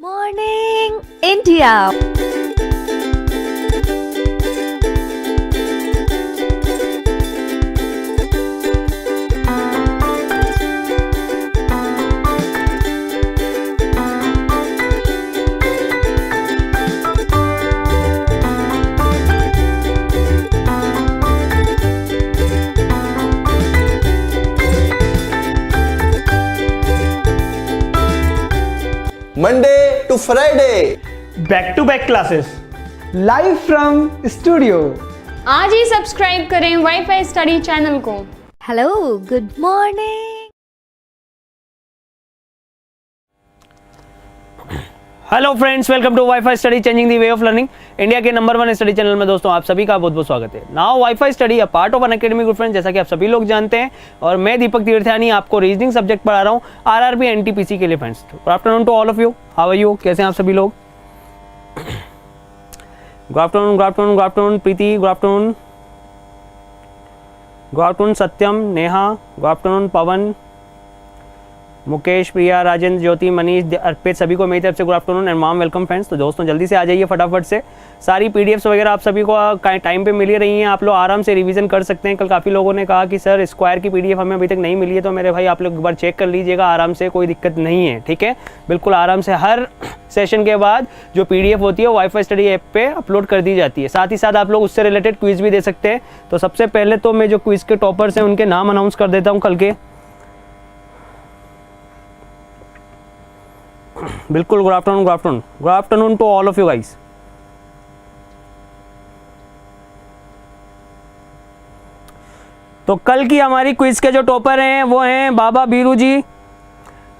Morning India. Monday to Friday, back to back classes live from studio. आज ही subscribe करें wifi study channel को। Hello, good morning. Hello friends, welcome to wifi study changing the way of learning, India के number 1 study channel में दोस्तों आप सभी का बहुत बहुत स्वागत है। Now wifi study a part of Unacademy good friends, जैसा कि आप सभी लोग जानते हैं, और मैं दीपक तीर्थयानी आपको रीजनिंग सब्जेक्ट पढ़ा रहा हूँ आरआरबी एनटीपीसी के लिए। Friends, good afternoon to all of you. How are you? कैसे हैं आप सभी लोग? Good afternoon, good afternoon, good afternoon Priti, good afternoon, good afternoon Satyam, Neha, good afternoon Pawan, Mukesh, Priya, Rajendra, Jyoti, Manish, Arpit, सभी को मेरी तरफ से good afternoon and ma'am welcome friends. तो दोस्तों जल्दी से आ जाइए फटाफट से। सारी पीडीएफ्स वगैरह आप सभी को टाइम पे मिल ही रही हैं, आप लोग आराम से रिवीजन कर सकते हैं। कल काफ़ी लोगों ने कहा कि सर स्क्वायर की पीडीएफ हमें अभी तक नहीं मिली है, तो मेरे भाई आप लोग एक बार चेक कर लीजिएगा आराम से, कोई दिक्कत नहीं है, ठीक है। बिल्कुल आराम से हर सेशन के बाद जो पीडीएफ होती है वो वाईफाई स्टडी ऐप पे अपलोड कर दी जाती है। साथ ही साथ आप लोग उससे रिलेटेड क्विज भी दे सकते हैं। तो सबसे पहले तो मैं जो क्विज के टॉपर्स हैं उनके नाम अनाउंस कर देता हूँ कल के। बिल्कुल, good afternoon, good afternoon, good afternoon to all of you guys. तो कल की हमारी क्विज के जो टॉपर हैं वो हैं बाबा बीरू जी।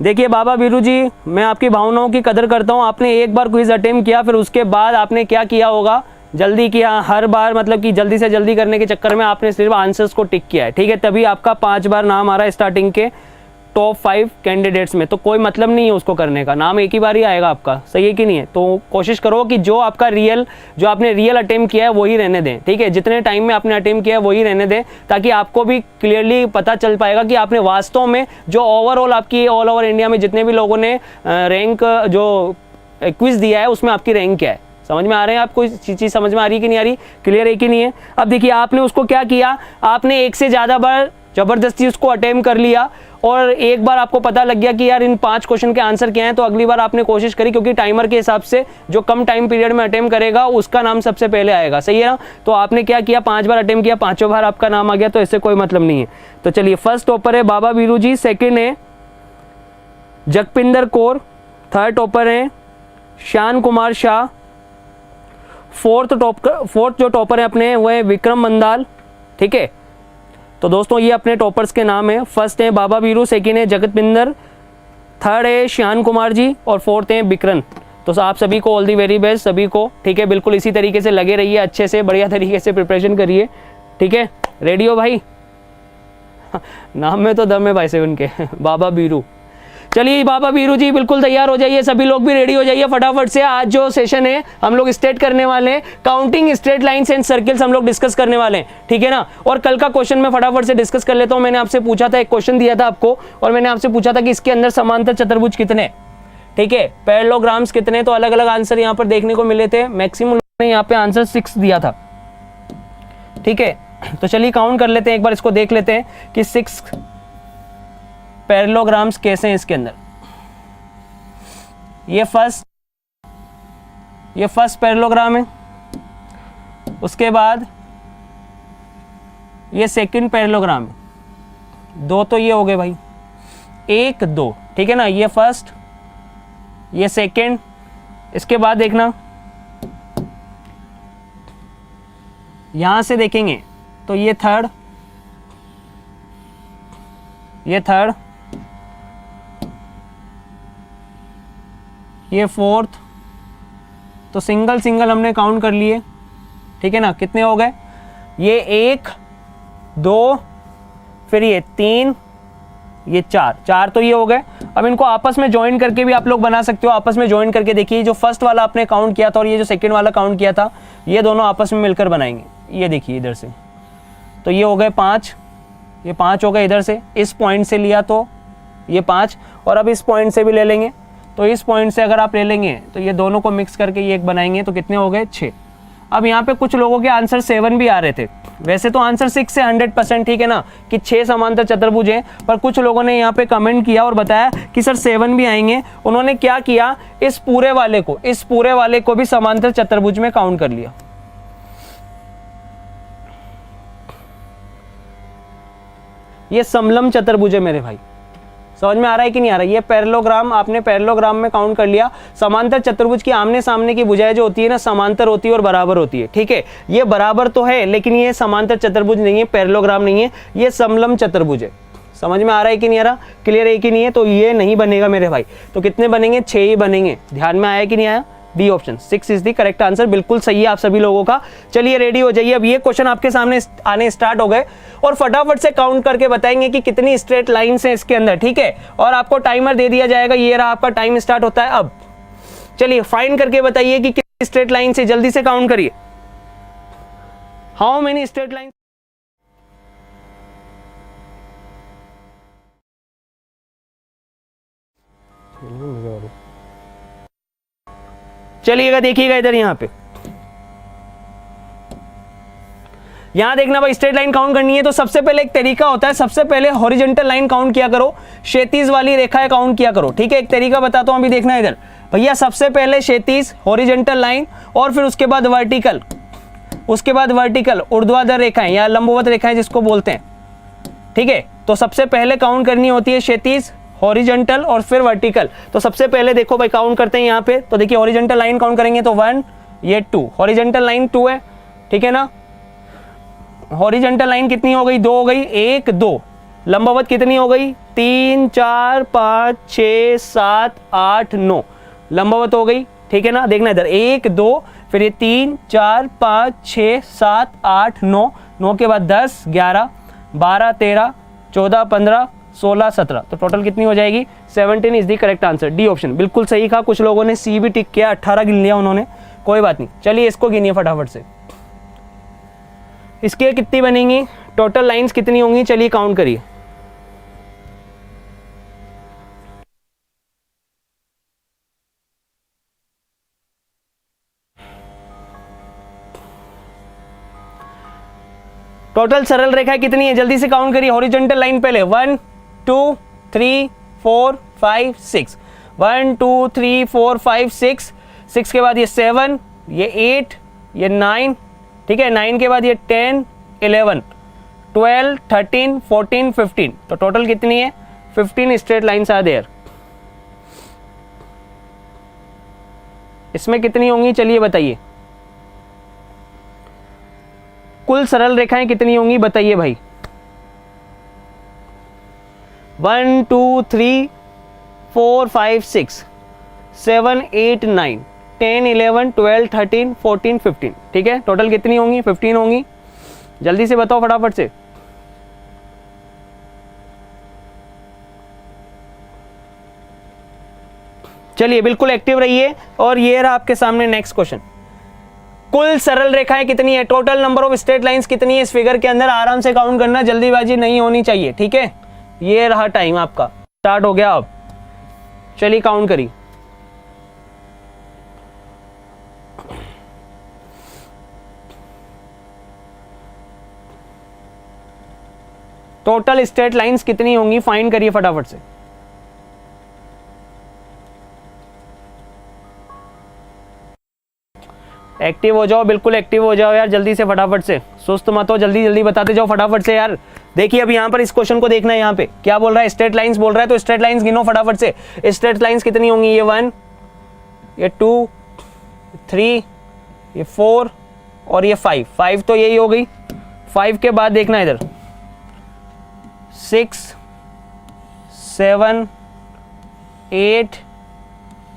देखिए बाबा बीरू जी, मैं आपकी भावनाओं की कदर करता हूं। आपने एक बार क्विज अटेम्प्ट किया, फिर उसके बाद आपने क्या किया होगा, जल्दी किया हर बार, मतलब कि जल्दी से जल्दी करने के चक्कर में आपने सिर्फ आंसर्स को टिक किया है, ठीक है। तभी आपका 5 बार नाम आ रहा है स्टार्टिंग के टॉप 5 कैंडिडेट्स में। तो कोई मतलब नहीं है उसको करने का, नाम एक ही बार ही आएगा आपका, सही है कि नहीं है। तो कोशिश करो कि जो आपका जो आपने रियल अटेम्प्ट किया है वही रहने दें, ठीक है। जितने टाइम में आपने अटेम्प्ट किया है वही रहने दें, ताकि आपको भी क्लियरली पता चल पाएगा कि आपने वास्तव में जो ओवरऑल आपकी ऑल ओवर इंडिया में जितने भी लोगों ने रैंक जो क्विज दिया है उसमें आपकी रैंक क्या है। समझ में आ रहे हैं आपको? चीज़ समझ में आ रही है कि नहीं आ रही? क्लियर है कि नहीं है? अब देखिए आपने उसको क्या किया, आपने एक से ज़्यादा बार ज़बरदस्ती उसको अटेम्प्ट कर लिया, और एक बार आपको पता लग गया कि यार इन 5 क्वेश्चन के आंसर क्या हैं, तो अगली बार आपने कोशिश करी, क्योंकि टाइमर के हिसाब से जो कम टाइम पीरियड में अटेम्प्ट करेगा उसका नाम सबसे पहले आएगा, सही है ना। तो आपने क्या किया, 5 बार अटेम्प्ट किया, 5वें बार आपका नाम आ गया, तो इससे कोई मतलब नहीं है। तो चलिए, फर्स्ट टॉपर है बाबा बीरू जी, सेकेंड है जगपिंदर कौर, थर्ड टॉपर है शान कुमार शाह, फोर्थ जो टॉपर है अपने वो है विक्रम मंदाल, ठीक है। तो दोस्तों ये अपने टॉपर्स के नाम है। फर्स्ट है बाबा बीरू, सेकंड है जगतबिंदर, थर्ड है शान कुमार जी, और फोर्थ है विक्रम। तो आप सभी को ऑल दी वेरी बेस्ट सभी को, ठीक है। बिल्कुल इसी तरीके से लगे रहिए, अच्छे से बढ़िया तरीके से प्रिपरेशन करिए, ठीक है। रेडी हो भाई? नाम में तो दम है भाई से उनके बाबा बीरू। चलिए बाबा बीरू जी बिल्कुल तैयार हो जाइए, सभी लोग भी रेडी हो जाइए फटाफट से। आज जो सेशन है हम लोग स्टेट करने वाले हैं, counting straight lines and circles हम लोग डिस्कस करने वाले हैं, ठीक है ना। और कल का क्वेश्चन मैं फटाफट से डिस्कस कर लेता हूं। मैंने आपसे पूछा था, एक क्वेश्चन दिया था आपको, और मैंने आपसे पूछा था कि इसके अंदर समांतर चतुर्भुज कितने, ठीक है, पैरेललोग्राम्स कितने। तो अलग अलग आंसर यहाँ पर देखने को मिले थे, मैक्सिमम ने यहाँ पे आंसर 6 दिया था, ठीक है। तो चलिए काउंट कर लेते हैं, एक बार इसको देख लेते हैं कि 6 पैरेललोग्राम्स कैसे हैं इसके अंदर। ये फर्स्ट पैरेललोग्राम है, उसके बाद ये सेकंड पैरेललोग्राम है। 2 तो ये हो गए भाई, 1 2, ठीक है ना। ये फर्स्ट, ये सेकंड, इसके बाद देखना यहां से देखेंगे तो ये थर्ड, ये फोर्थ। तो सिंगल हमने काउंट कर लिए, ठीक है ना। कितने हो गए? ये 1 2, फिर ये 3, ये 4 तो ये हो गए। अब इनको आपस में ज्वाइन करके भी आप लोग बना सकते हो। आपस में ज्वाइन करके देखिए, जो फर्स्ट वाला आपने काउंट किया था और ये जो सेकंड वाला काउंट किया था, ये दोनों आपस में मिलकर बनाएंगे। ये देखिए इधर से, तो ये हो गए 5, ये 5 हो गए इधर से, इस पॉइंट से लिया तो ये 5, और अब इस पॉइंट से भी ले लेंगे तो इस पॉइंट से अगर आप ले लेंगे तो ये दोनों को मिक्स करके ये एक बनाएंगे तो कितने हो गए 6। अब यहाँ पे कुछ लोगों के आंसर 7 भी आ रहे थे, वैसे तो आंसर 6 से 100% ठीक है ना कि 6 समांतर चतुर्भुज हैं, पर कुछ लोगों ने यहाँ पे कमेंट किया और बताया कि सर 7 भी आएंगे। उन्होंने क्या किया, इस पूरे वाले को भी समांतर चतुर्भुज में काउंट कर लिया। ये समलम चतुर्भुज है मेरे भाई, समझ में आ रहा है कि नहीं आ रहा है। ये पैरेललोग्राम, आपने पैरेललोग्राम में काउंट कर लिया। समांतर चतुर्भुज की आमने सामने की भुजाएं जो होती है ना, समांतर होती है और बराबर होती है, ठीक है। ये बराबर तो है लेकिन ये समांतर चतुर्भुज नहीं है, पैरेललोग्राम नहीं है, ये समलम चतुर्भुज है। समझ में आ रहा है कि नहीं आ रहा, क्लियर है कि नहीं है। तो ये नहीं बनेगा मेरे भाई, तो कितने बनेंगे, 6 ही बनेंगे। ध्यान में आया कि नहीं आया, D option 6 is the correct answer, बिल्कुल सही है आप सभी लोगों का। चलिए रेडी हो जाइए, अब ये क्वेश्चन आपके सामने आने स्टार्ट हो गए और फटाफट से काउंट करके बताएंगे कि कितनी स्ट्रेट लाइंस हैं इसके अंदर, ठीक है। और आपको टाइमर दे दिया जाएगा, ये रहा आपका टाइम स्टार्ट होता है अब। चलिए फाइंड करके बताइए कि कितनी स्ट्रेट लाइन से, जल्दी से काउंट करिए। How many straight line. चलिएगा देखिएगा इधर, यहां पे यहां देखना भाई, स्ट्रेट लाइन काउंट करनी है तो सबसे पहले एक तरीका होता है, सबसे पहले हॉरिजॉन्टल लाइन काउंट किया करो, क्षैतिज वाली रेखाएं काउंट किया करो, ठीक है। एक तरीका बताता हूं, अभी देखना इधर भैया, सबसे पहले क्षैतिज हॉरिजॉन्टल लाइन और फिर उसके बाद वर्टिकल, ऊर्ध्वाधर रेखाएं या लंबवत रेखाएं जिसको बोलते हैं, ठीक है। तो सबसे पहले काउंट करनी होती है क्षैतिज, हॉरिजॉन्टल और फिर वर्टिकल। तो सबसे पहले देखो भाई काउंट करते हैं यहाँ पे, तो देखिए हॉरिजॉन्टल लाइन काउंट करेंगे तो 1, ये 2, हॉरिजॉन्टल लाइन 2 है, ठीक है ना। हॉरिजॉन्टल लाइन कितनी हो गई, 2 हो गई, 1 2। लंबवत कितनी हो गई, 3 4 5 6 7 8 9 लंबवत हो गई, ठीक है ना। देखना इधर 1 2, फिर ये 3 4 5 6 7 8 9, 9 के बाद 10 11 12 13 14 15 16 17, तो टोटल कितनी हो जाएगी, 17 is the correct answer, D option बिल्कुल सही कहा। कुछ लोगों ने सी भी टिक किया, 18 गिन लिया उन्होंने, कोई बात नहीं। चलिए इसको गिनिए फटाफट से, इसके कितनी बनेंगी, टोटल लाइंस कितनी होंगी, चलिए काउंट करिए। टोटल सरल रेखा कितनी है, जल्दी से काउंट करिए। हॉरिजॉन्टल लाइन पहले 1 2 3 4 5 6, 1 2 3 4 5 6, 6 के बाद ये 7, ये 8, ये 9, ठीक है। 9 के बाद ये 10 11 12 13 14 15, तो टोटल कितनी है, 15 स्ट्रेट लाइंस आर देयर। इसमें कितनी होंगी, चलिए बताइए। कुल सरल रेखाएं कितनी होंगी बताइए भाई। 1 2 3 4 5 6 7 8 9 10 11 12 13 14 15, ठीक है। टोटल कितनी होंगी, 15 होंगी। जल्दी से बताओ फटाफट से। चलिए बिल्कुल एक्टिव रहिए। और ये रहा आपके सामने नेक्स्ट क्वेश्चन, कुल सरल रेखाएं कितनी है, total number of straight lines कितनी है इस फिगर के अंदर, आराम से काउंट करना, जल्दीबाजी नहीं होनी चाहिए, ठीक है। ये रहा टाइम आपका स्टार्ट हो गया, अब चलिए काउंट करिए। टोटल स्ट्रेट लाइंस कितनी होंगी फाइंड करिए फटाफट से। एक्टिव हो जाओ, बिल्कुल एक्टिव हो जाओ यार, जल्दी से फटाफट से, सुस्त मत हो, जल्दी जल्दी बताते जाओ फटाफट से यार। देखिए अभी यहाँ पर इस क्वेश्चन को देखना है, यहाँ पे क्या बोल रहा है, स्ट्रेट लाइंस बोल रहा है, तो स्ट्रेट लाइंस गिनो फटाफट से। स्ट्रेट लाइंस कितनी होंगी, ये 1, ये 2 3, ये 4 और ये 5, 5 तो यही हो गई। 5 के बाद देखना इधर 6 7 8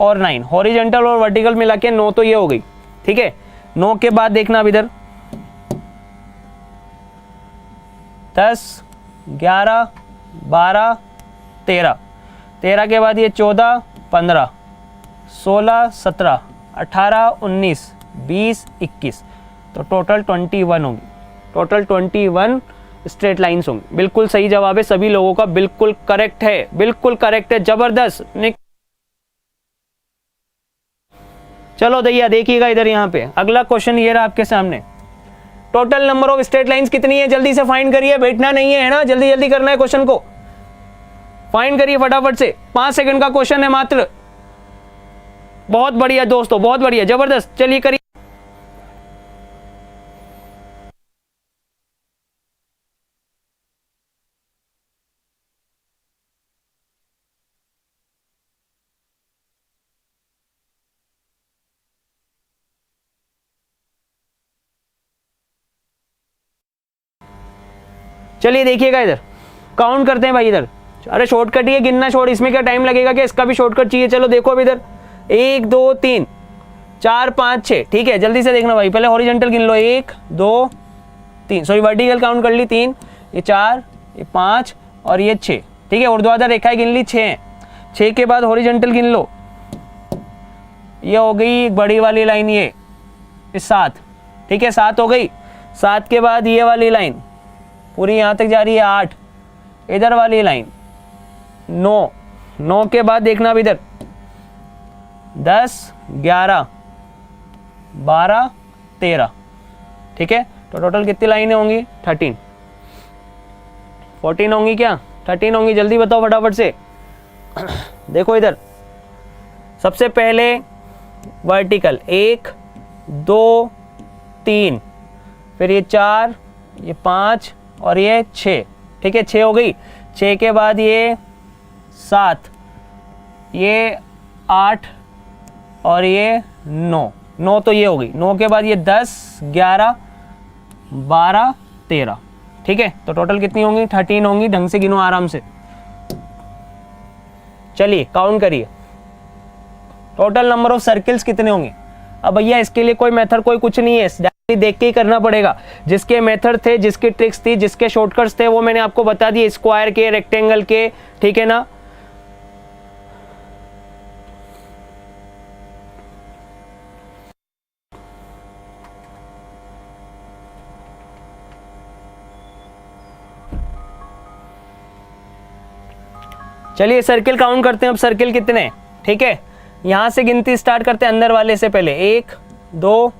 और 9, हॉरिजॉन्टल और वर्टिकल मिला के 9 तो ये हो गई, ठीक है। 9 के बाद देखना अब इधर 10 11 12 13, 13 के बाद ये 14 15 16 17 18 19 20 21, तो टोटल 21 होंगी, टोटल 21 स्ट्रेट लाइंस होंगी। बिल्कुल सही जवाब है सभी लोगों का, बिल्कुल करेक्ट है, बिल्कुल करेक्ट है, जबरदस्त। चलो दैया देखिएगा इधर, यहाँ पे अगला क्वेश्चन ये रहा आपके सामने। Total number of straight lines कितनी है, जल्दी से फाइंड करिए, बैठना नहीं है ना, जल्दी जल्दी करना है क्वेश्चन को, फाइंड करिए फटाफट से। 5 सेकंड का क्वेश्चन है मात्र। बहुत बढ़िया दोस्तों, बहुत बढ़िया, जबरदस्त, चलिए करिए। चलिए देखिएगा इधर, काउंट करते हैं भाई इधर। अरे शॉर्टकट ही है, गिनना छोड़, इसमें क्या टाइम लगेगा, क्या इसका भी शॉर्टकट चाहिए। चलो देखो अब इधर, 1 2 3 4 5 6, ठीक है, जल्दी से देखना भाई। पहले हॉरिजॉन्टल गिन लो, 1 2 3, सॉरी वर्टिकल काउंट कर ली 3, ये 4, ये 5 और ये 6, ठीक है। ऊर्ध्वाधर रेखाएं गिन ली 6, 6 के बाद हॉरिजॉन्टल गिन लो, ये हो गई बड़ी वाली लाइन, ये 7, ठीक है, 7 हो गई। 7 के बाद ये वाली लाइन पूरी यहाँ तक जा रही है 8, इधर वाली लाइन 9, 9 के बाद देखना अब इधर 10 11 12 13, ठीक है। तो टोटल कितनी लाइनें होंगी, 13, 14 होंगी क्या, 13 होंगी, जल्दी बताओ फटाफट से। देखो इधर, सबसे पहले वर्टिकल 1 2 3, फिर ये 4, ये 5 और ये 6, ठीक है, 6 हो गई। 6 के बाद ये 7, ये 8 और ये 9, 9 तो ये हो गई। 9 के बाद ये 10 11 12 13, ठीक है। तो टोटल कितनी होंगी, 13 होंगी। ढंग से गिनो आराम से, चलिए काउंट करिए। टोटल नंबर ऑफ सर्किल्स कितने होंगे। अब भैया इसके लिए कोई मेथड कोई कुछ नहीं है, डायरेक्टली देख के ही करना पड़ेगा। जिसके मेथड थे, जिसकी ट्रिक्स थी, जिसके शॉर्टकट्स थे, वो मैंने आपको बता दिए, स्क्वायर के, रेक्टेंगल के, ठीक है ना। चलिए सर्किल काउंट करते हैं अब, सर्किल कितने, ठीक है। यहां से गिनती स्टार्ट करते हैं अंदर वाले से पहले, 1 2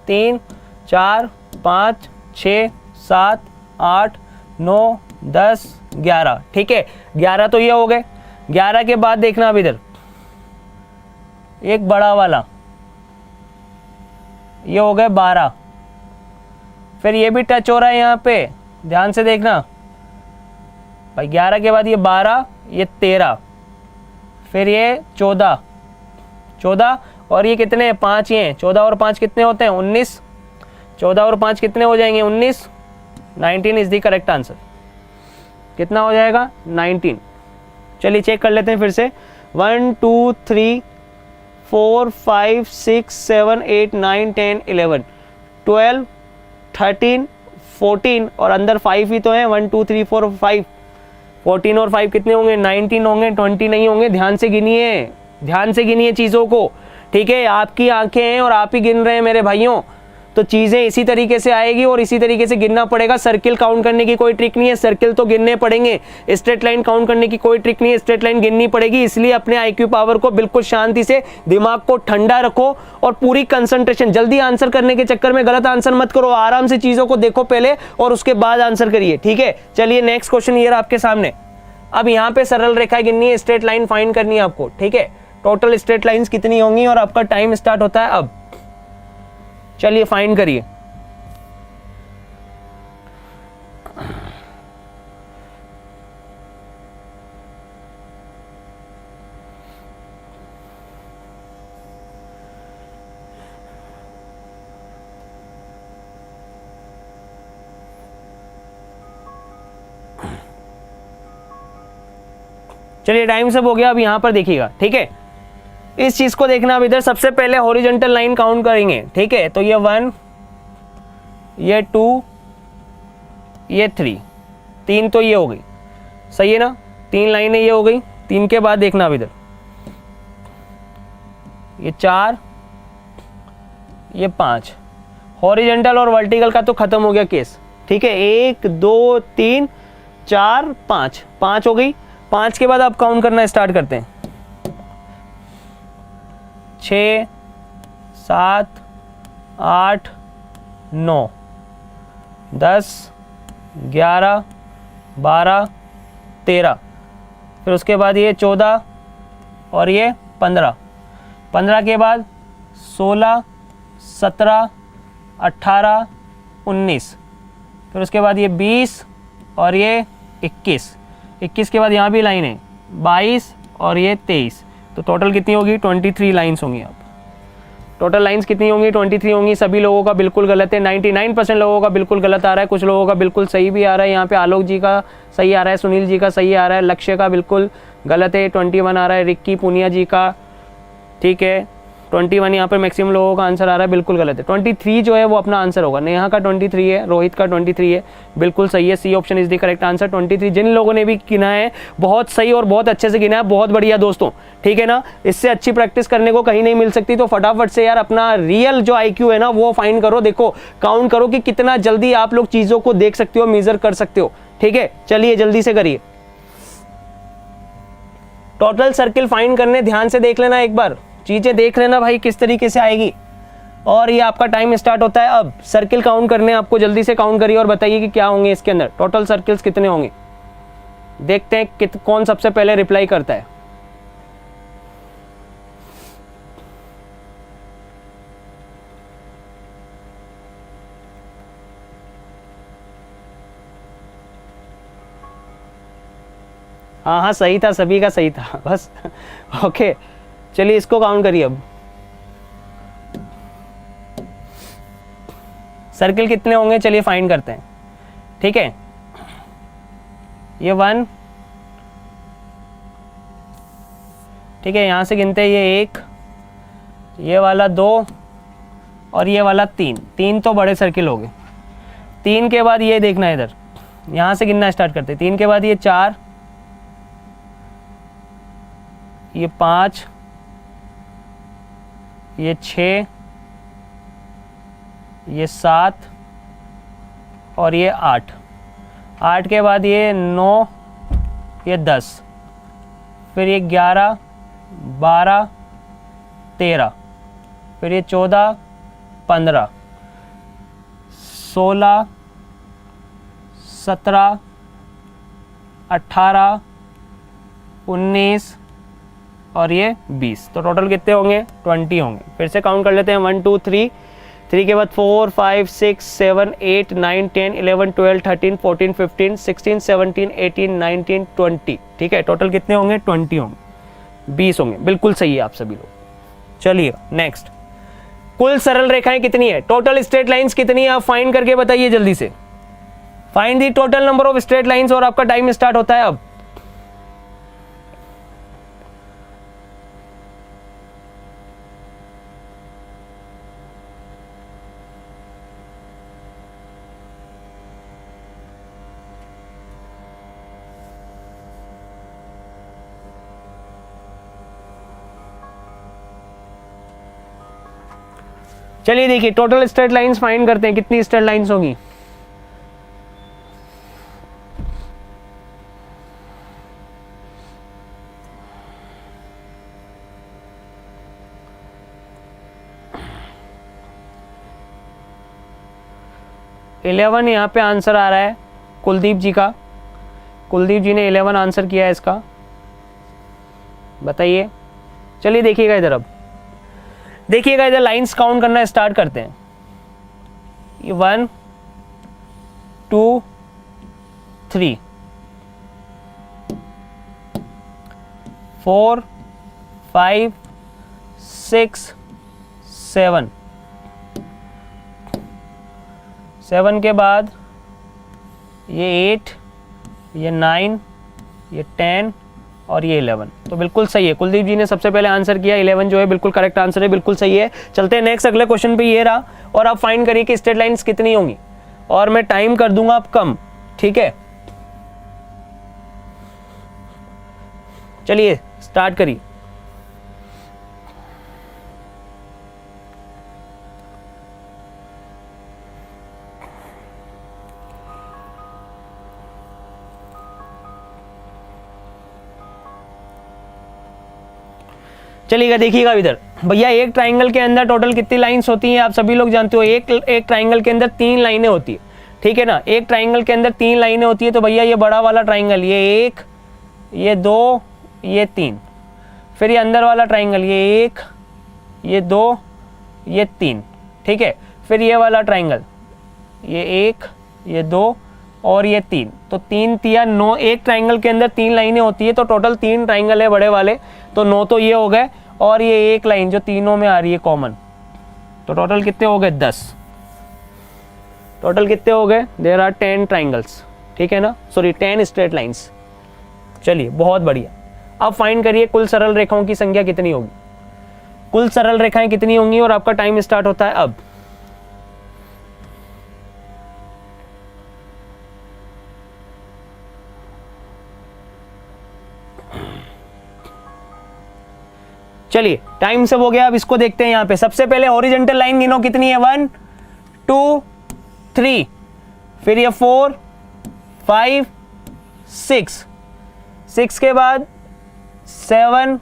3 4 5 6 7 8 9 10 11, ठीक है। 11 तो ये हो गए। 11 के बाद देखना अब इधर, एक बड़ा वाला, ये हो गए 12, फिर ये भी टच हो रहा है यहाँ पे, ध्यान से देखना भाई। 11 के बाद ये 12, ये 13, फिर ये 14 और ये कितने हैं, 5 ये हैं। 14 और 5 कितने होते हैं, 19। 14 और 5 कितने हो जाएंगे, 19। 19 इज द करेक्ट आंसर। कितना हो जाएगा, 19। चलिए चेक कर लेते हैं फिर से। 1 2 3 4 5 6 7 8 9 10 11 12 13 14 और अंदर 5 ही तो हैं, 1 2 3 4 5। 14 और 5 कितने होंगे, 19 होंगे, 20 नहीं होंगे। ध्यान से गिनिए, ध्यान से गिनिए चीज़ों को, ठीक है। आपकी आंखें हैं और आप ही गिन रहे हैं मेरे भाइयों, तो चीज़ें इसी तरीके से आएगी और इसी तरीके से गिनना पड़ेगा। सर्किल काउंट करने की कोई ट्रिक नहीं है, सर्किल तो गिनने पड़ेंगे। स्ट्रेट लाइन काउंट करने की कोई ट्रिक नहीं है, स्ट्रेट लाइन गिननी पड़ेगी। इसलिए अपने आईक्यू पावर को बिल्कुल शांति से, दिमाग को ठंडा रखो और पूरी कंसंट्रेशन। जल्दी आंसर करने के चक्कर में गलत आंसर मत करो, आराम से चीज़ों को देखो पहले और उसके बाद आंसर करिए, ठीक है। चलिए नेक्स्ट क्वेश्चन ये रहा आपके सामने। अब यहाँ पे सरल रेखाएं गिननी है, स्ट्रेट लाइन फाइंड करनी है आपको, ठीक है। टोटल स्ट्रेट लाइंस कितनी होंगी और आपका टाइम स्टार्ट होता है अब। चलिए फाइंड करिए। चलिए टाइम सब हो गया, अब यहां पर देखिएगा, ठीक है। इस चीज को देखना, अब इधर सबसे पहले हॉरिजॉन्टल लाइन काउंट करेंगे, ठीक है। तो ये 1, ये 2, ये 3, 3 तो ये हो गई, सही है ना। 3 लाइनें ये हो गई। 3 के बाद देखना अब इधर, ये 4, ये 5। हॉरिजॉन्टल और वर्टिकल का तो खत्म हो गया केस, ठीक है। 1 2 3 4 5, 5 हो गई। 5 के बाद आप काउंट करना स्टार्ट करते हैं, 6 7 8 9 10 11 12 13, फिर उसके बाद ये 14 और ये 15, 15 के बाद 16 17 18 19, फिर उसके बाद ये 20 और ये 21, 21 के बाद यहाँ भी लाइन है 22 और ये 23, तो टोटल कितनी होगी 23 लाइन्स होंगी। आप टोटल लाइंस कितनी होंगी 23 होंगी। सभी लोगों का बिल्कुल गलत है, 99% लोगों का बिल्कुल गलत आ रहा है, कुछ लोगों का बिल्कुल सही भी आ रहा है। यहाँ पे आलोक जी का सही आ रहा है, सुनील जी का सही आ रहा है, लक्ष्य का बिल्कुल गलत है, 21 आ रहा है, रिक्की पुनिया जी का ठीक है 21 यहाँ पर मैक्सिमम लोगों का आंसर आ रहा है, बिल्कुल गलत है। 23 जो है वो अपना आंसर होगा। नेहा का 23 है, रोहित का 23 है, बिल्कुल सही है, C option is the correct answer. 23 जिन लोगों ने भी गिना है बहुत सही और बहुत अच्छे से गिना है, बहुत बढ़िया दोस्तों, ठीक है ना। इससे अच्छी प्रैक्टिस करने को कहीं नहीं मिल सकती, तो फटाफट से यार अपना रियल जो IQ है ना वो फाइंड करो, देखो काउंट करो कि कितना जल्दी आप लोग चीजों को देख सकते हो, मेजर कर सकते हो, ठीक है। चलिए जल्दी से करिए। टोटल सर्किल फाइंड करने ध्यान से देख लेना, एक बार चीजें देख लेना भाई किस तरीके से आएगी। और ये आपका टाइम स्टार्ट होता है अब। सर्किल काउंट करने, आपको जल्दी से काउंट करिए और बताइए कि क्या होंगे इसके अंदर, टोटल सर्किल्स कितने होंगे। देखते हैं कौन सबसे पहले रिप्लाई करता है। हाँ हाँ सही था, सभी का सही था बस ओके। चलिए इसको काउंट करिए अब। सर्किल कितने होंगे चलिए फाइंड करते हैं, ठीक है। ये 1, ठीक है, यहां से गिनते हैं ये 1, ये वाला 2 और ये वाला 3, 3 तो बड़े सर्किल हो गए। 3 के बाद ये देखना है इधर, यहां से गिनना स्टार्ट करते हैं। 3 के बाद ये 4, ये 5, ये 6, ये 7 और ये 8, 8 के बाद ये 9, ये 10, फिर ये 11 12 13, फिर ये 14 15 16 17 18 19 और ये 20, तो टोटल कितने होंगे 20 होंगे। फिर से काउंट कर लेते हैं 1 2 3, 3 के बाद 4 5 6 7 8 9 10 11 12 13 14 15 16 17 18 19 20, ठीक है। टोटल कितने होंगे 20 होंगे, 20 होंगे, बिल्कुल सही है आप सभी लोग। चलिए नेक्स्ट, कुल सरल रेखाएं कितनी है, टोटल स्ट्रेट लाइंस कितनी है, आप फाइंड करके बताइए जल्दी से। Find the total number of straight lines और आपका टाइम स्टार्ट होता है अब। चलिए देखिए टोटल स्ट्रेट लाइंस फाइंड करते हैं, कितनी स्ट्रेट लाइंस होगी। इलेवन यहाँ पे आंसर आ रहा है कुलदीप जी का, कुलदीप जी ने 11 आंसर किया है इसका, बताइए। चलिए देखिएगा इधर, अब देखिएगा इधर लाइंस काउंट करना स्टार्ट करते हैं। ये 1 2 3 4 5 6 7, 7 के बाद ये 8, ये 9, ये 10 और ये 11, तो बिल्कुल सही है। कुलदीप जी ने सबसे पहले आंसर किया, 11 जो है बिल्कुल करेक्ट आंसर है, बिल्कुल सही है। चलते हैं नेक्स्ट अगले क्वेश्चन पे, ये रहा। और आप फाइंड करिए कि स्ट्रेट लाइंस कितनी होंगी, और मैं टाइम कर दूंगा आप कम, ठीक है। चलिए स्टार्ट करिए। चलिएगा देखिएगा इधर, भैया एक ट्राइंगल के अंदर टोटल कितनी लाइंस होती हैं आप सभी लोग जानते हो, एक ट्राइंगल के अंदर 3 लाइनें होती है, ठीक है ना। एक ट्राइंगल के अंदर 3 लाइनें होती है, तो भैया ये बड़ा वाला ट्राइंगल ये 1, ये 2, ये 3, फिर ये अंदर वाला ट्राइंगल ये 1, ये 2, ये 3, ठीक है। फिर ये वाला ट्राइंगल ये 1, ये 2 और ये 3, तो 3 तिया 9। एक ट्राइंगल के अंदर 3 लाइनें होती है, तो टोटल 3 ट्राइंगल है बड़े वाले, तो 9 तो ये हो गए, और ये एक लाइन जो तीनों में आ रही है कॉमन, तो टोटल कितने हो गए 10। टोटल कितने हो गए, देयर आर 10 ट्राइंगल्स, ठीक है ना, सॉरी 10 स्ट्रेट लाइंस। चलिए बहुत बढ़िया। अब फाइंड करिए कुल सरल रेखाओं की संख्या कितनी होगी, कुल सरल रेखाएं कितनी होंगी, और आपका टाइम स्टार्ट होता है अब। चलिए टाइम सब हो गया, अब इसको देखते हैं। यहां पे सबसे पहले हॉरिजॉन्टल लाइन गिनो कितनी है, 1 2 3, फिर ये 4 5 6, 6 के बाद 7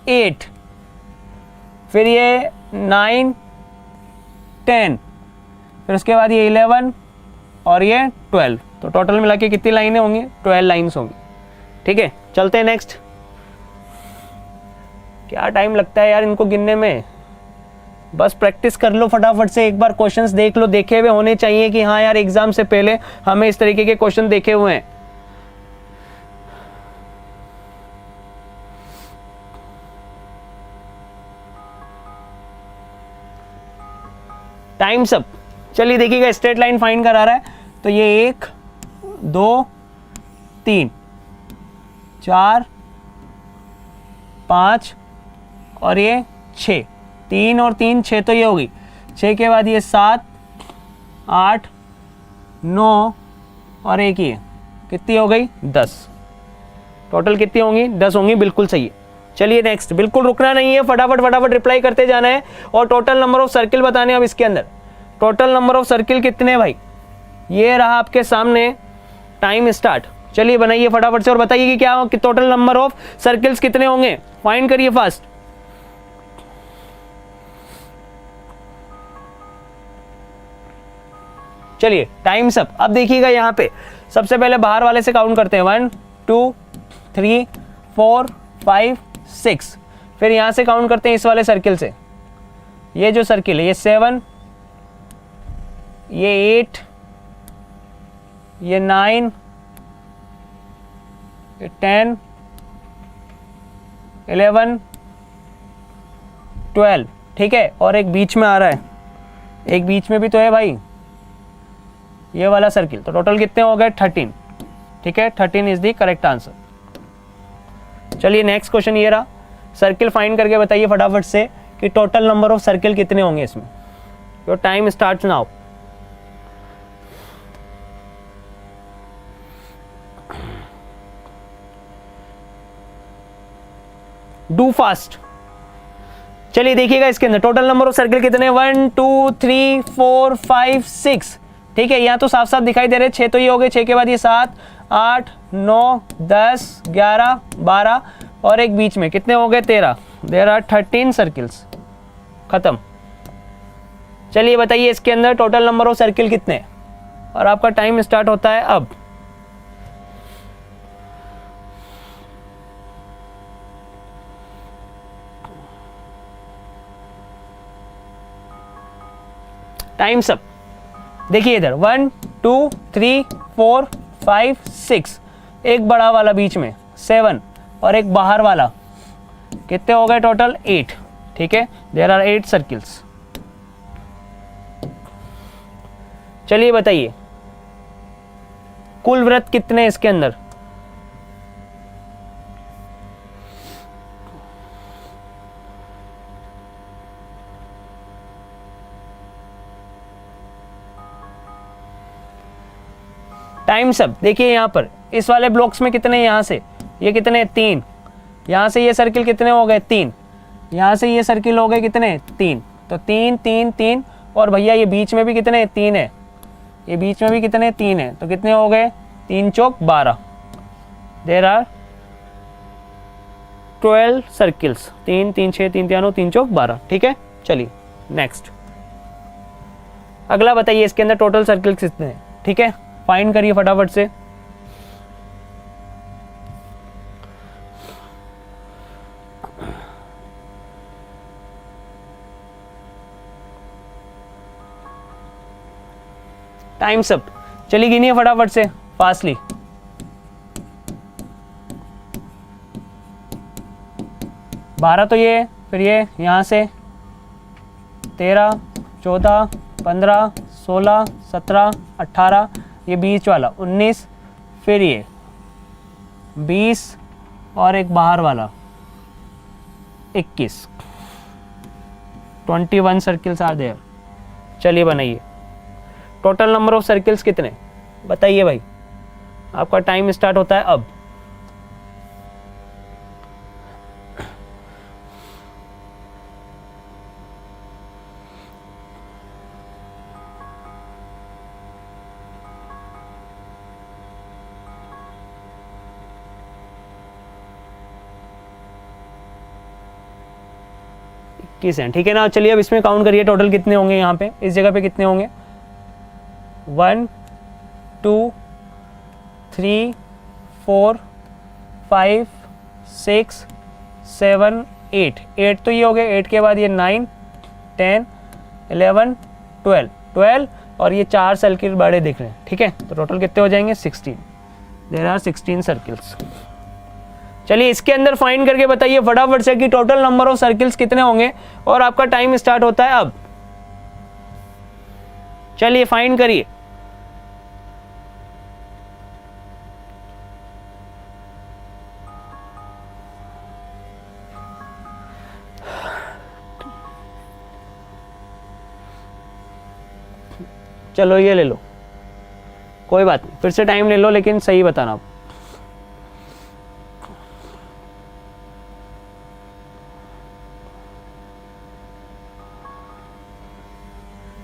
8, फिर ये 9 10, फिर उसके बाद ये 11 और ये 12, तो टोटल मिला के कितनी लाइनें होंगी, 12 लाइन्स होंगी, ठीक है। चलते हैं नेक्स्ट। क्या टाइम लगता है यार इनको गिनने में, बस प्रैक्टिस कर लो फटाफट से, एक बार क्वेश्चंस देख लो, देखे हुए होने चाहिए कि हाँ यार एग्जाम से पहले हमें इस तरीके के क्वेश्चन देखे हुए हैं। Times up. चलिए देखिएगा, स्ट्रेट लाइन फाइंड करा रहा है, तो ये 1 2 3 4 5 और ये 6, 3 और 3 6, तो ये होगी 6 के बाद ये 7 8 9 और एक ये कितनी हो गई 10। टोटल कितनी होंगी 10 होंगी, बिल्कुल सही है। चलिए नेक्स्ट, बिल्कुल रुकना नहीं है, फटाफट फटाफट रिप्लाई करते जाना है, और टोटल नंबर ऑफ सर्किल बताने। अब इसके अंदर टोटल नंबर ऑफ सर्किल कितने भाई, ये रहा आपके सामने, टाइम स्टार्ट। चलिए बनाइए फटाफट से और बताइए कि क्या टोटल नंबर ऑफ सर्किल्स कितने होंगे, फाइंड करिए फास्ट। चलिए टाइम्स अप। अब देखिएगा यहाँ पे सबसे पहले बाहर वाले से काउंट करते हैं, 1 2 3 4 5 6, फिर यहां से काउंट करते हैं इस वाले सर्किल से, ये जो सर्किल है ये 7, ये 8, ये 9, ये 10 11 12, ठीक है। और एक बीच में आ रहा है, एक बीच में भी तो है भाई ये वाला सर्किल, तो टोटल कितने हो गए 13, ठीक है। 13 इज द करेक्ट आंसर। चलिए नेक्स्ट क्वेश्चन ये रहा, सर्किल फाइंड करके बताइए फटाफट से कि टोटल नंबर ऑफ सर्किल कितने होंगे इसमें। Your time starts now. Do fast. चलिए देखिएगा इसके अंदर टोटल नंबर ऑफ सर्किल कितने, 1 2 3 4 5 6, ठीक है। यहाँ तो साफ साफ दिखाई दे रहे, 6 तो ये हो गए, 6 के बाद ये 7 8 9 10 11 12 और एक बीच में कितने हो गए 13। देयर आर 13 सर्किल्स, खत्म। चलिए बताइए इसके अंदर टोटल नंबर ऑफ सर्किल कितने, और आपका टाइम स्टार्ट होता है अब। Times up. देखिए इधर 1 2 3 4 5 6, एक बड़ा वाला बीच में 7 और एक बाहर वाला, कितने हो गए टोटल 8, ठीक है। There are 8 circles. चलिए बताइए कुल वृत्त कितने इसके अंदर, टाइम सब। देखिए यहाँ पर इस वाले ब्लॉक्स में कितने, यहाँ से ये कितने 3, यहाँ से ये सर्किल कितने हो गए 3, यहाँ से ये सर्किल हो गए कितने 3, तो 3 3 3, और भैया ये बीच में भी कितने 3 है, ये बीच में भी कितने 3 है, तो कितने हो गए 3 चौक 12। देयर आर 12 सर्किल्स, 3 3 6 3 3 3 चौक 12, ठीक है। चलिए नेक्स्ट, अगला बताइए इसके अंदर टोटल सर्किल्स कितने हैं, ठीक है, फाइंड करिए फटाफट से। टाइम्स अप, चलिए गिनिए फटाफट से फास्टली। बारह तो ये, फिर ये यहाँ से 13 14 15 16 17 18, ये बीच वाला 19, फिर ये 20 और एक बाहर वाला 21, 21 सर्किल्स आर देयर। चलिए बनाइए, टोटल नंबर ऑफ सर्किल्स कितने बताइए भाई, आपका टाइम स्टार्ट होता है अब। किस हैं, ठीक है ना। चलिए अब इसमें काउंट करिए टोटल कितने होंगे, यहाँ पे इस जगह पे कितने होंगे, 1 2 3 4 5 6 7 8, 8 तो ये हो गए, 8 के बाद ये 9 10 11 12 और ये 4 सर्किल बड़े दिख रहे हैं, ठीक है। तो टोटल कितने हो जाएंगे 16, देयर आर 16 सर्किल्स। चलिए इसके अंदर फाइंड करके बताइए फटाफट से कि टोटल नंबर ऑफ सर्किल्स कितने होंगे, और आपका टाइम स्टार्ट होता है अब। चलिए फाइंड करिए। चलो ये ले लो, कोई बात नहीं, फिर से टाइम ले लो, लेकिन सही बताना आप।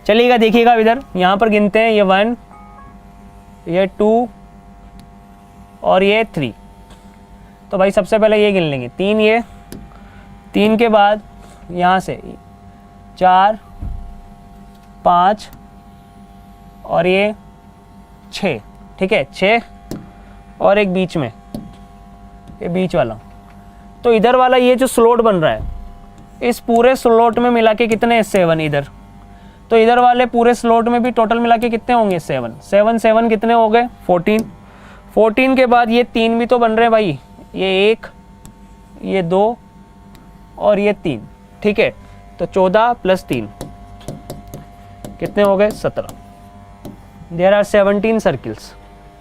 चलिएगा देखिएगा इधर, यहाँ पर गिनते हैं, ये 1 ये 2 और ये 3। तो भाई सबसे पहले ये गिन लेंगे, 3 ये, 3 के बाद यहाँ से 4 5 और ये 6, ठीक है 6 और एक बीच में, ये बीच वाला। तो इधर वाला ये जो स्लॉट बन रहा है, इस पूरे स्लॉट में मिला के कितने 7 इधर, तो इधर वाले पूरे स्लॉट में भी टोटल मिला के कितने होंगे 7 7 7 कितने हो गए 14। 14 के बाद ये 3 भी तो बन रहे हैं भाई, ये 1 ये 2 और ये 3, ठीक है। तो 14 + 3 कितने हो गए 17, देयर आर 17 सर्किल्स,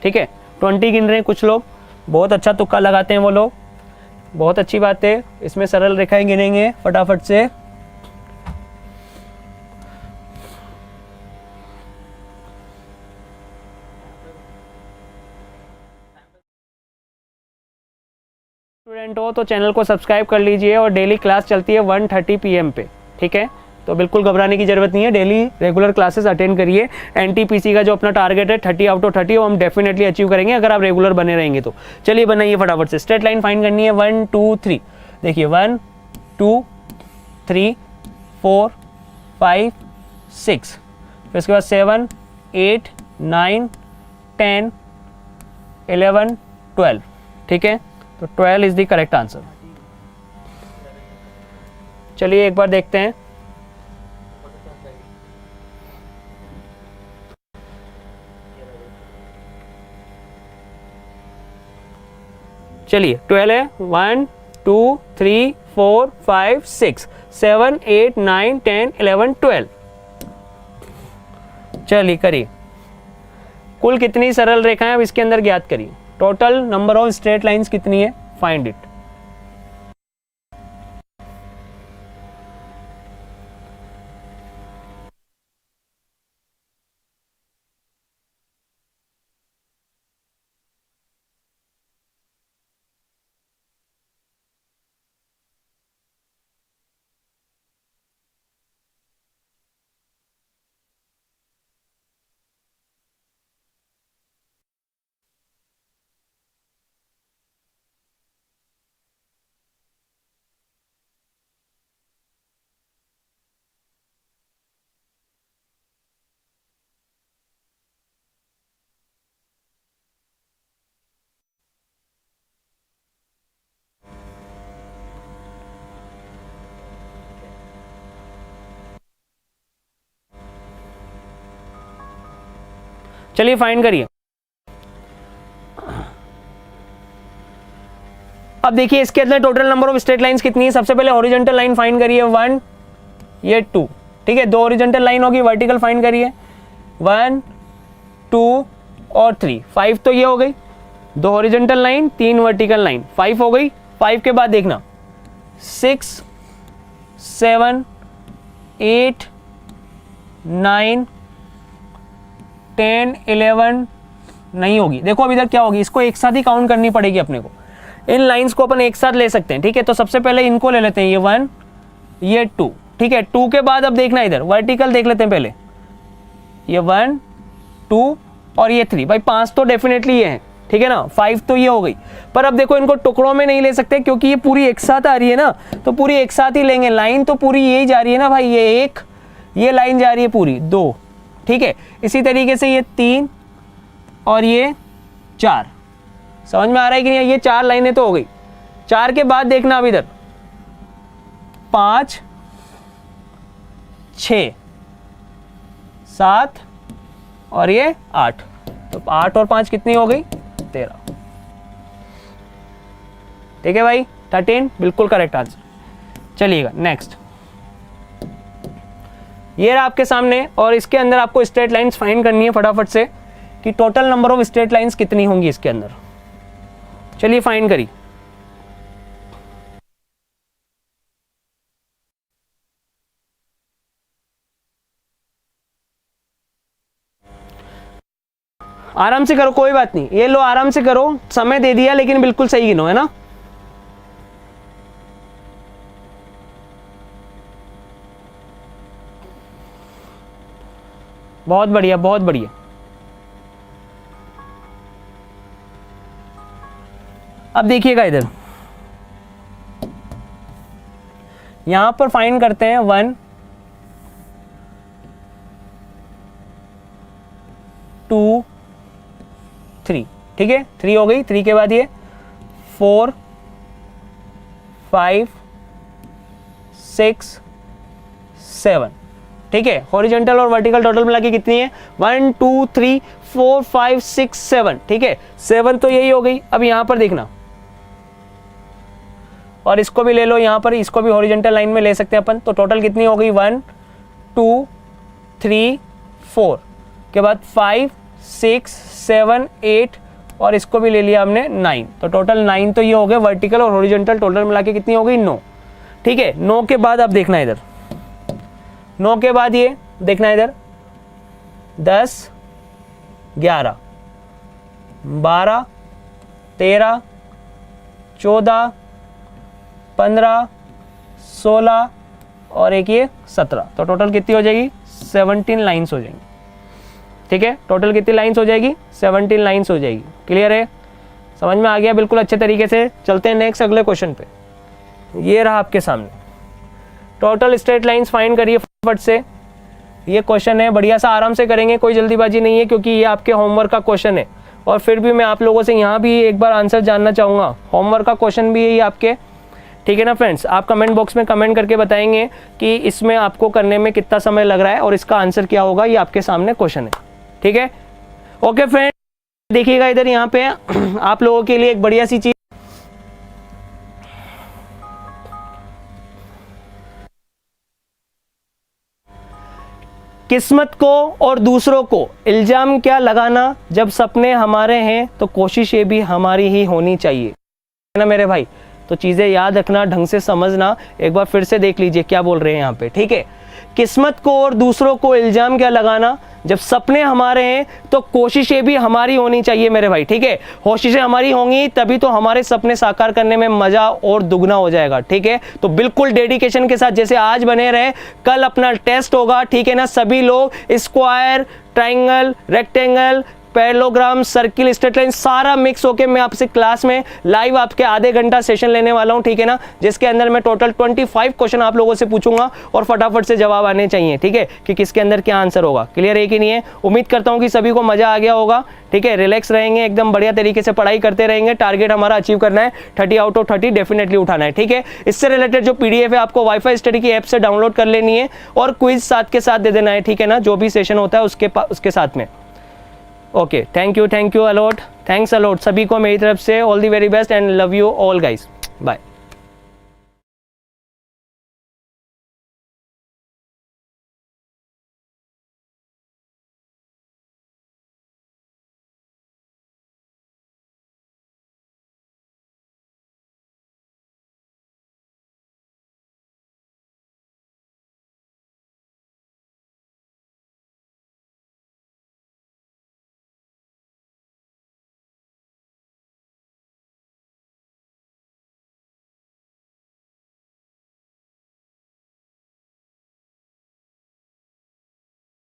ठीक है। 20 गिन रहे हैं कुछ लोग, बहुत अच्छा तुक्का लगाते हैं वो लोग, बहुत अच्छी बात है। इसमें सरल रेखाएं गिनेंगे फटाफट से। स्टूडेंट हो तो चैनल को सब्सक्राइब कर लीजिए, और डेली क्लास चलती है 1:30 PM पे, ठीक है। तो बिल्कुल घबराने की जरूरत नहीं है, डेली रेगुलर क्लासेस अटेंड करिए। NTPC का जो अपना टारगेट है 30 आउट ऑफ 30 वो हम डेफिनेटली अचीव करेंगे अगर आप रेगुलर बने रहेंगे तो। चलिए बनाइए फटाफट से, स्ट्रेट लाइन फाइंड करनी है 1 2 3। देखिए 1 2 3 4 5 6, फिर उसके बाद 7 8 9 10 11 12, ठीक है। तो 12 इज द करेक्ट आंसर। चलिए एक बार देखते हैं, चलिए 12 है, 1 2 3 4 5 6 7 8 9 10 11 12। चलिए करिए, कुल कितनी सरल रेखाएं अब इसके अंदर ज्ञात करिए। Total number of straight lines कितनी है, फाइंड इट। चलिए फाइंड करिए। अब देखिए इसके अंदर total number of straight lines कितनी है। सबसे पहले हॉरिजॉन्टल लाइन फाइंड करिए 1, ये 2, ठीक है। 2 हॉरिजॉन्टल लाइन होगी, वर्टिकल फाइंड करिए 1, 2 और 3, 5 तो ये हो गई। 2 हॉरिजॉन्टल लाइन, 3 वर्टिकल लाइन, 5 हो गई। 5 के बाद देखना 6, 7, 8, 9, 10, 11 नहीं होगी। देखो अब इधर क्या होगी, इसको एक साथ ही काउंट करनी पड़ेगी अपने को। इन लाइंस को अपन एक साथ ले सकते हैं, ठीक है। तो सबसे पहले इनको ले लेते हैं, ये 1, ये 2, ठीक है। 2 के बाद अब देखना इधर वर्टिकल देख लेते हैं पहले, ये 1, 2 और ये 3। भाई 5 तो डेफिनेटली ये है, ठीक है ना। 5 तो ये हो गई। पर अब देखो इनको टुकड़ों में नहीं ले सकते क्योंकि ये पूरी एक साथ आ रही है ना, तो पूरी एक साथ ही लेंगे। लाइन तो पूरी यही जा रही है ना भाई, ये 1, ये लाइन जा रही है पूरी 2, ठीक है। इसी तरीके से ये 3 और ये 4, समझ में आ रहा है कि नहीं। ये 4 लाइनें तो हो गई। 4 के बाद देखना अब इधर 5, 6, 7 और ये 8, तो 8 और 5 कितनी हो गई, 13, ठीक है भाई। 13 बिल्कुल करेक्ट आंसर। चलिएगा नेक्स्ट, ये रहा आपके सामने और इसके अंदर आपको स्ट्रेट लाइंस फाइंड करनी है फटाफट से कि total number of straight lines कितनी होंगी इसके अंदर। चलिए फाइंड करिए। आराम से करो, कोई बात नहीं, ये लो आराम से करो, समय दे दिया लेकिन बिल्कुल सही गिनो, है ना। बहुत बढ़िया, बहुत बढ़िया। अब देखिएगा इधर, यहां पर फाइंड करते हैं 1, 2, 3, ठीक है। 3 हो गई। 3 के बाद ये 4, 5, 6, 7, ठीक है। हॉरिजॉन्टल और वर्टिकल टोटल मिला के कितनी है, 1, 2, 3, 4, 5, 6, 7, ठीक है। 7 तो यही हो गई। अब यहां पर देखना और इसको भी ले लो, यहां पर इसको भी हॉरिजॉन्टल लाइन में ले सकते हैं अपन। तो टोटल कितनी हो गई, 1, 2, 3, 4 के बाद 5, 6, 7, 8 और इसको भी ले लिया हमने 9, तो टोटल 9 तो ये हो गए। वर्टिकल और हॉरिजॉन्टल टोटल मिला के कितनी हो गई, 9, ठीक है। 9 के बाद अब देखना इधर, 9 के बाद ये देखना इधर 10, 11, 12, 13, 14, 15, 16 और एक ये 17, तो टोटल कितनी हो जाएगी, 17 लाइंस हो जाएंगी, ठीक है। टोटल कितनी लाइंस हो जाएगी, 17 लाइंस हो जाएगी। क्लियर है, समझ में आ गया बिल्कुल अच्छे तरीके से। चलते हैं नेक्स्ट अगले क्वेश्चन पे। ये रहा आपके सामने, टोटल स्ट्रेट लाइंस फाइंड करिए फटाफट से। ये क्वेश्चन है, बढ़िया सा आराम से करेंगे, कोई जल्दीबाजी नहीं है क्योंकि ये आपके होमवर्क का क्वेश्चन है। और फिर भी मैं आप लोगों से यहाँ भी एक बार आंसर जानना चाहूँगा, होमवर्क का क्वेश्चन भी है ये आपके, ठीक है ना फ्रेंड्स। आप कमेंट बॉक्स में कमेंट करके बताएंगे कि इसमें आपको करने में कितना समय लग रहा है और इसका आंसर क्या होगा। ये आपके सामने क्वेश्चन है, ठीक है। ओके फ्रेंड्स, देखिएगा इधर, यहाँ पे आप लोगों के लिए एक बढ़िया सी चीज, किस्मत को और दूसरों को इल्जाम क्या लगाना, जब सपने हमारे हैं तो कोशिशें भी हमारी ही होनी चाहिए, है ना मेरे भाई। तो चीजें याद रखना, ढंग से समझना, एक बार फिर से देख लीजिए क्या बोल रहे हैं यहाँ पे, ठीक है। किस्मत को और दूसरों को इल्जाम क्या लगाना, जब सपने हमारे हैं तो कोशिशें भी हमारी होनी चाहिए मेरे भाई, ठीक है। कोशिशें हमारी होंगी तभी तो हमारे सपने साकार करने में मजा और दुगना हो जाएगा, ठीक है। तो बिल्कुल डेडिकेशन के साथ जैसे आज बने रहे, कल अपना टेस्ट होगा, ठीक है ना। सभी लोग square, triangle, rectangle, parallelogram, circle, straight line सारा मिक्स होके मैं आपसे क्लास में लाइव आपके आधे घंटा सेशन लेने वाला हूं, ठीक है ना। जिसके अंदर मैं टोटल 25 क्वेश्चन आप लोगों से पूछूंगा और फटाफट से जवाब आने चाहिए, ठीक है, कि किसके अंदर क्या आंसर होगा। क्लियर है कि नहीं है। उम्मीद करता हूं कि सभी को मजा आ गया होगा, ठीक है। रिलैक्स रहेंगे, एकदम बढ़िया तरीके से पढ़ाई करते रहेंगे। टारगेट हमारा अचीव करना है, 30 आउट ऑफ 30 डेफिनेटली उठाना है, ठीक है। इससे रिलेटेड जो पीडीएफ है आपको वाईफाई स्टडी की ऐप से डाउनलोड कर लेनी है और क्विज साथ के साथ दे देना है, ठीक है ना। जो भी सेशन होता है उसके साथ में, okay, thank you a lot, thanks a lot सभी को मेरी तरफ से, all the very best and love you all guys, bye.